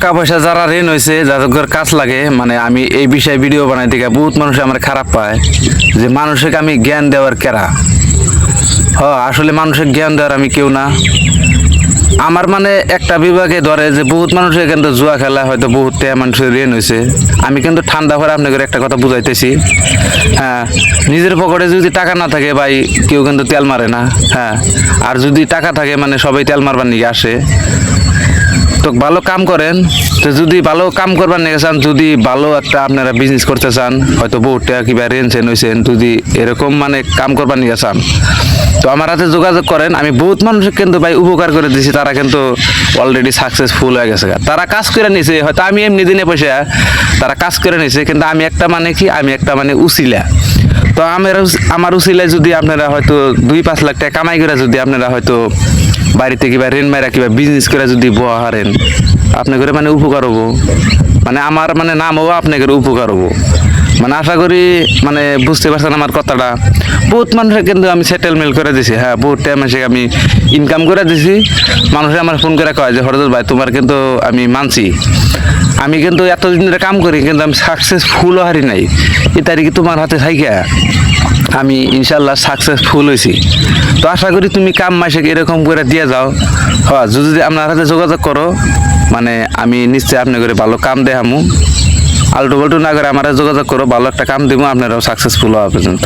টাকা পয়সা যারা ঋণ হয়েছে যাদের কাজ লাগে মানে আমি এই বিষয়ে ভিডিও বানাই থেকে বহুত মানুষ আমার খারাপ পায় যে মানুষকে আমি জ্ঞান দেওয়ার কেরা। আসলে মানুষের জ্ঞান দেওয়ার আমি কেউ না। আমার মানে একটা বিভাগে ধরে যে বহুত মানুষের কিন্তু জুয়া খেলা হয়তো বহুত মানুষের ঋণ হয়েছে। আমি কিন্তু ঠান্ডা করে আপনাকে একটা কথা বুঝাইতেছি। হ্যাঁ, নিজের পকেটে যদি টাকা না থাকে ভাই কেউ কিন্তু তেল মারে না। হ্যাঁ, আর যদি টাকা থাকে মানে সবাই তেল মারবার নিয়ে আসে। তো ভালো কাম করেন, তো যদি ভালো কাম করবার নিয়ে চান, যদি ভালো একটা আপনারা বিজনেস করতে চান, হয়তো বহুত টাকা কিবা রেনছেন হয়েছেন, যদি এরকম মানে কাম করবার নিয়ে চান তো আমার হাতে যোগাযোগ করেন। আমি বহুত মানুষকে কিন্তু ভাই উপকার করে দিয়েছি, তারা কিন্তু অলরেডি সাকসেসফুল হয়ে গেছে। তারা কাজ করে নিছে, হয়তো আমি এমনি দিনে পয়সা তারা কাজ করে নিছে, কিন্তু আমি একটা মানে কি, আমি একটা মানে উসিলা। তো আমার উসিলায় যদি আপনারা হয়তো 2-5 লাখ টাকা কামাই করে যদি আপনারা হয়তো বাড়িতে কিবা রেন মারা কিবা বিজনেস করে যদি বয়া হারেন, আপনাদের মানে উপকার হবো, মানে আমার মানে নাম হবো, আপনাদের উপকার হবো। মানে আশা করি মানে বুঝতে পারছেন আমার কথাটা। বহুত মানুষের কিন্তু আমি সেটেলমেন্ট করে দিছি। হ্যাঁ, বহুত টাইম এসে আমি ইনকাম করে দিছি। মানুষে আমার ফোন করে কয় যে হরদুল ভাই তোমার কিন্তু আমি মানছি, আমি কিন্তু এতদিন ধরে কাম করি কিন্তু আমি সাকসেসফুলও হারি নাই। এই তারিখে তোমার হাতে থাইকা আমি ইনশাল্লাহ সাকসেসফুল হয়েছি। তো আশা করি তুমি কাম মাসে এরকম করে দিয়ে যাও। যদি আপনার হাতে যোগাযোগ করো মানে আমি নিশ্চয়ই আপনি করে ভালো কাম দেখামু। আলটু পাল্টু না করে আমার যোগাযোগ করো, ভালো একটা কাম দিব, আপনারাও সাকসেসফুল হওয়া পর্যন্ত।